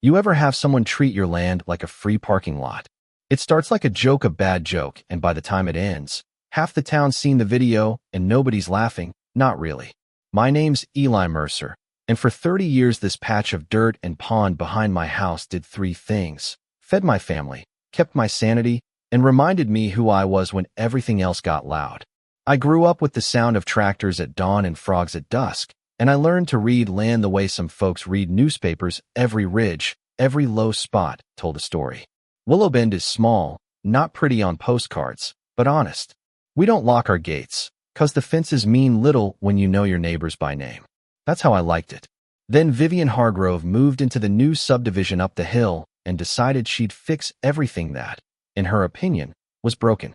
You ever have someone treat your land like a free parking lot? It starts like a bad joke, and by the time it ends, half the town's seen the video and nobody's laughing. Not really. My name's Eli Mercer, and for 30 years this patch of dirt and pond behind my house did three things: fed my family, kept my sanity, and reminded me who I was when everything else got loud. I grew up with the sound of tractors at dawn and frogs at dusk, and I learned to read land the way some folks read newspapers. Every ridge, every low spot told a story. Willow Bend is small, not pretty on postcards, but honest. We don't lock our gates, 'cause the fences mean little when you know your neighbors by name. That's how I liked it. Then Vivian Hargrove moved into the new subdivision up the hill and decided she'd fix everything that, in her opinion, was broken.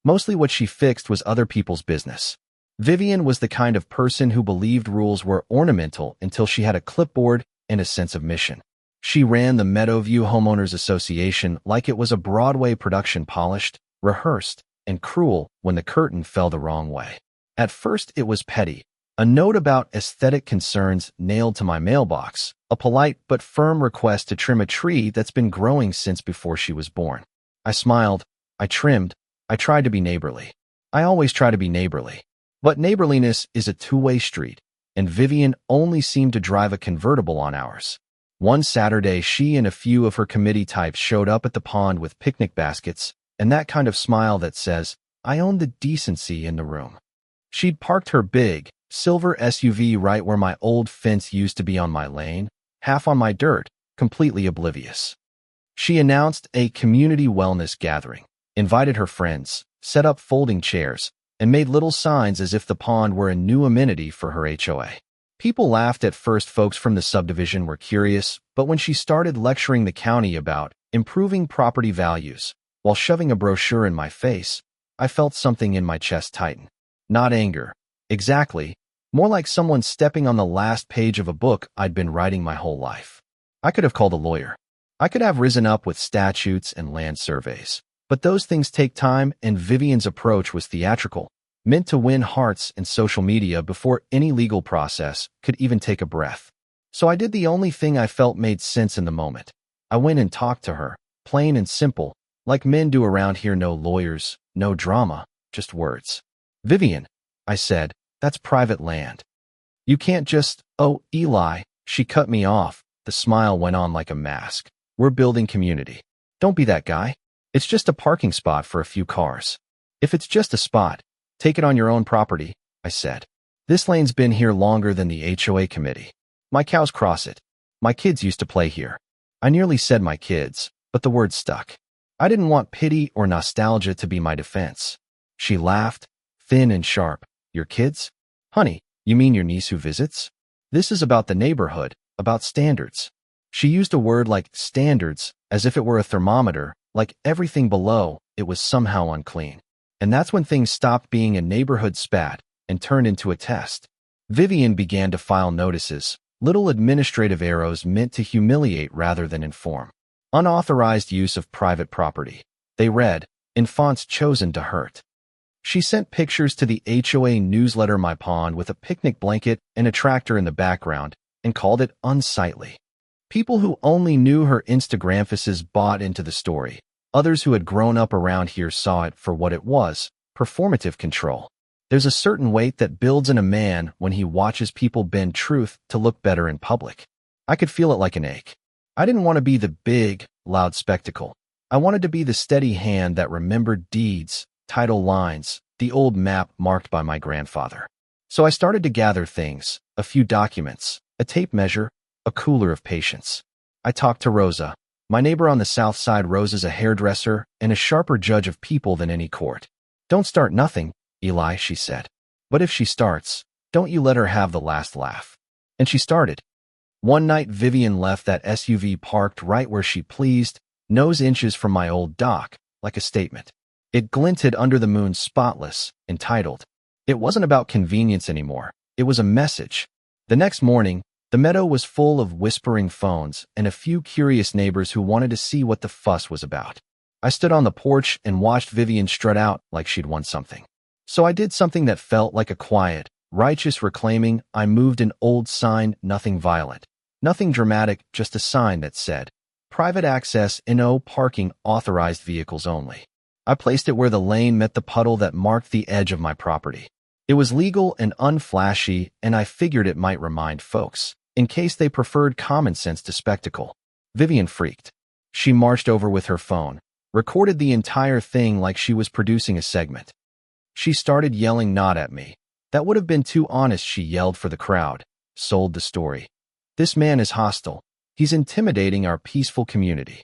Mostly what she fixed was other people's business. Vivian was the kind of person who believed rules were ornamental until she had a clipboard and a sense of mission. She ran the Meadowview Homeowners Association like it was a Broadway production, polished, rehearsed, and cruel when the curtain fell the wrong way. At first it was petty, a note about aesthetic concerns nailed to my mailbox, a polite but firm request to trim a tree that's been growing since before she was born. I smiled, I trimmed, I tried to be neighborly. I always try to be neighborly. But neighborliness is a two-way street, and Vivian only seemed to drive a convertible on ours. One Saturday, she and a few of her committee types showed up at the pond with picnic baskets and that kind of smile that says, I own the decency in the room. She'd parked her big, silver SUV right where my old fence used to be on my lane, half on my dirt, completely oblivious. She announced a community wellness gathering, invited her friends, set up folding chairs, and made little signs as if the pond were a new amenity for her HOA. People laughed at first. Folks from the subdivision were curious, but when she started lecturing the county about improving property values while shoving a brochure in my face, I felt something in my chest tighten. Not anger, exactly, more like someone stepping on the last page of a book I'd been writing my whole life. I could have called a lawyer. I could have risen up with statutes and land surveys. But those things take time, and Vivian's approach was theatrical, meant to win hearts and social media before any legal process could even take a breath. So I did the only thing I felt made sense in the moment. I went and talked to her, plain and simple, like men do around here. No lawyers, no drama, just words. Vivian, I said, that's private land. You can't just, oh, Eli, she cut me off. The smile went on like a mask. We're building community. Don't be that guy. It's just a parking spot for a few cars. If it's just a spot, take it on your own property, I said. This lane's been here longer than the HOA committee. My cows cross it. My kids used to play here. I nearly said my kids, but the word stuck. I didn't want pity or nostalgia to be my defense. She laughed, thin and sharp. Your kids? Honey, you mean your niece who visits? This is about the neighborhood, about standards. She used a word like standards as if it were a thermometer. Like everything below, it was somehow unclean. And that's when things stopped being a neighborhood spat and turned into a test. Vivian began to file notices, little administrative arrows meant to humiliate rather than inform. Unauthorized use of private property. They read, in fonts chosen to hurt. She sent pictures to the HOA newsletter my pond with a picnic blanket and a tractor in the background and called it unsightly. People who only knew her Instagram faces bought into the story. Others who had grown up around here saw it for what it was, performative control. There's a certain weight that builds in a man when he watches people bend truth to look better in public. I could feel it like an ache. I didn't want to be the big, loud spectacle. I wanted to be the steady hand that remembered deeds, title lines, the old map marked by my grandfather. So I started to gather things, a few documents, a tape measure, a cooler of patience. I talked to Rosa. My neighbor on the south side. Rosa's a hairdresser and a sharper judge of people than any court. Don't start nothing, Eli, she said. But if she starts, don't you let her have the last laugh. And she started. One night Vivian left that SUV parked right where she pleased, nose inches from my old dock, like a statement. It glinted under the moon, spotless, entitled. It wasn't about convenience anymore. It was a message. The next morning, the meadow was full of whispering phones and a few curious neighbors who wanted to see what the fuss was about. I stood on the porch and watched Vivian strut out like she'd won something. So I did something that felt like a quiet, righteous reclaiming. I moved an old sign, nothing violent. Nothing dramatic, just a sign that said, "Private access, no parking, authorized vehicles only." I placed it where the lane met the puddle that marked the edge of my property. It was legal and unflashy, and I figured it might remind folks, in case they preferred common sense to spectacle. Vivian freaked. She marched over with her phone, recorded the entire thing like she was producing a segment. She started yelling, "Not at me." That would have been too honest, she yelled for the crowd. Sold the story. "This man is hostile. He's intimidating our peaceful community."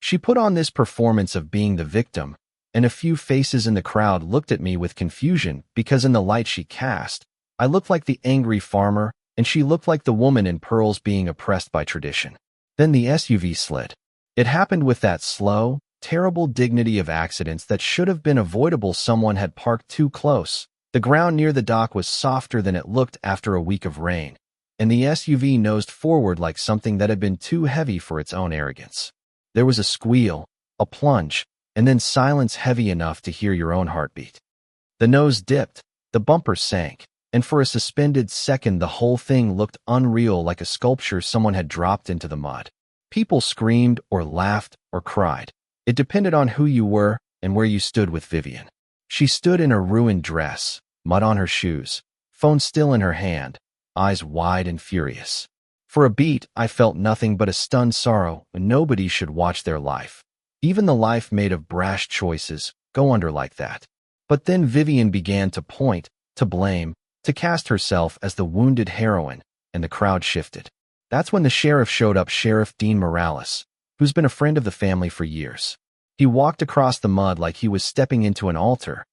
She put on this performance of being the victim, and a few faces in the crowd looked at me with confusion because in the light she cast, I looked like the angry farmer, and she looked like the woman in pearls being oppressed by tradition. Then the SUV slid. It happened with that slow, terrible dignity of accidents that should have been avoidable. Someone had parked too close. The ground near the dock was softer than it looked after a week of rain, and the SUV nosed forward like something that had been too heavy for its own arrogance. There was a squeal, a plunge, and then silence heavy enough to hear your own heartbeat. The nose dipped, the bumper sank, and for a suspended second the whole thing looked unreal, like a sculpture someone had dropped into the mud. People screamed or laughed or cried. It depended on who you were and where you stood with Vivian. She stood in a ruined dress, mud on her shoes, phone still in her hand, eyes wide and furious. For a beat, I felt nothing but a stunned sorrow, and nobody should watch their life, even the life made of brash choices, go under like that. But then Vivian began to point, to blame, to cast herself as the wounded heroine, and the crowd shifted. That's when the sheriff showed up, Sheriff Dean Morales, who's been a friend of the family for years. He walked across the mud like he was stepping into an altar.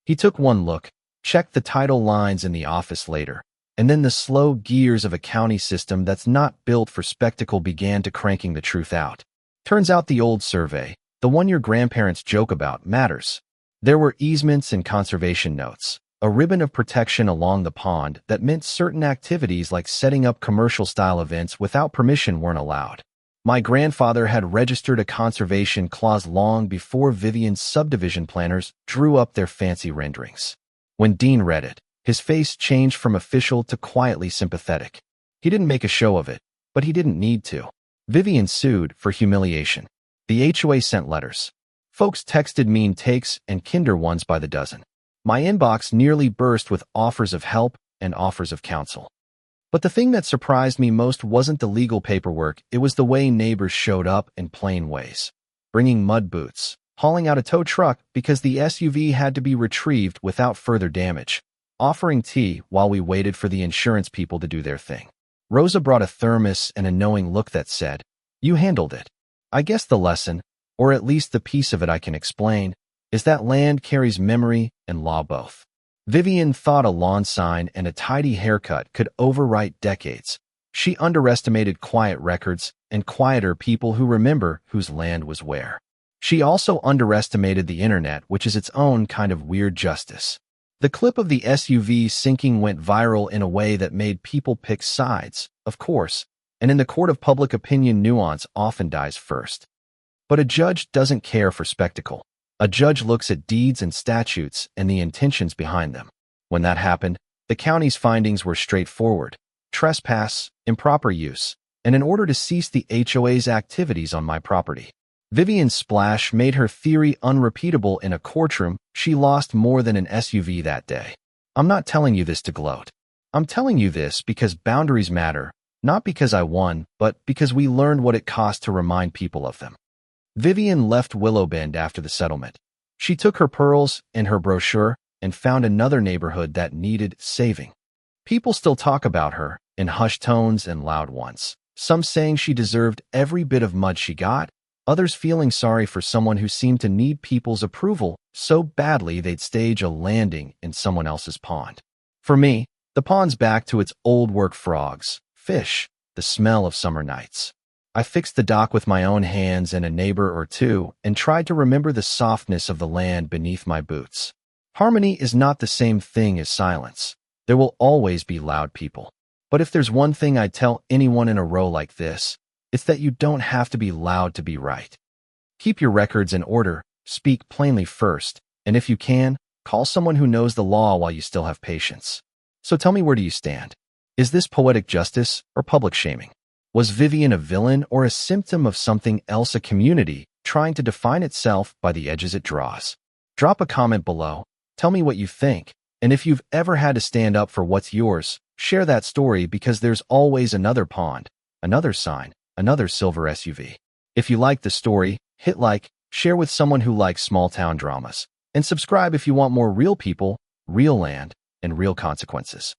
He took one look, checked the title lines in the office later, and then the slow gears of a county system that's not built for spectacle began to cranking the truth out. Turns out the old survey, the one your grandparents joke about, matters. There were easements and conservation notes, a ribbon of protection along the pond that meant certain activities like setting up commercial-style events without permission weren't allowed. My grandfather had registered a conservation clause long before Vivian's subdivision planners drew up their fancy renderings. When Dean read it, his face changed from official to quietly sympathetic. He didn't make a show of it, but he didn't need to. Vivian sued for humiliation. The HOA sent letters. Folks texted mean takes and kinder ones by the dozen. My inbox nearly burst with offers of help and offers of counsel. But the thing that surprised me most wasn't the legal paperwork, it was the way neighbors showed up in plain ways. Bringing mud boots, hauling out a tow truck because the SUV had to be retrieved without further damage, offering tea while we waited for the insurance people to do their thing. Rosa brought a thermos and a knowing look that said, "You handled it." I guess the lesson, or at least the piece of it I can explain, is that land carries memory and law both. Vivian thought a lawn sign and a tidy haircut could overwrite decades. She underestimated quiet records and quieter people who remember whose land was where. She also underestimated the internet, which is its own kind of weird justice. The clip of the SUV sinking went viral in a way that made people pick sides, of course, and in the court of public opinion, nuance often dies first. But a judge doesn't care for spectacle. A judge looks at deeds and statutes and the intentions behind them. When that happened, the county's findings were straightforward: trespass, improper use, and in order to cease the HOA's activities on my property. Vivian's splash made her theory unrepeatable in a courtroom. She lost more than an SUV that day. I'm not telling you this to gloat. I'm telling you this because boundaries matter, not because I won, but because we learned what it cost to remind people of them. Vivian left Willowbend after the settlement. She took her pearls and her brochure and found another neighborhood that needed saving. People still talk about her, in hushed tones and loud ones, some saying she deserved every bit of mud she got, others feeling sorry for someone who seemed to need people's approval so badly they'd stage a landing in someone else's pond. For me, the pond's back to its old work: frogs, fish, the smell of summer nights. I fixed the dock with my own hands and a neighbor or two and tried to remember the softness of the land beneath my boots. Harmony is not the same thing as silence. There will always be loud people. But if there's one thing I'd tell anyone in a row like this, it's that you don't have to be loud to be right. Keep your records in order, speak plainly first, and if you can, call someone who knows the law while you still have patience. So tell me, where do you stand? Is this poetic justice or public shaming? Was Vivian a villain or a symptom of something else, a community trying to define itself by the edges it draws? Drop a comment below. Tell me what you think. And if you've ever had to stand up for what's yours, share that story, because there's always another pond, another sign, another silver SUV. If you like the story, hit like, share with someone who likes small-town dramas, and subscribe if you want more real people, real land, and real consequences.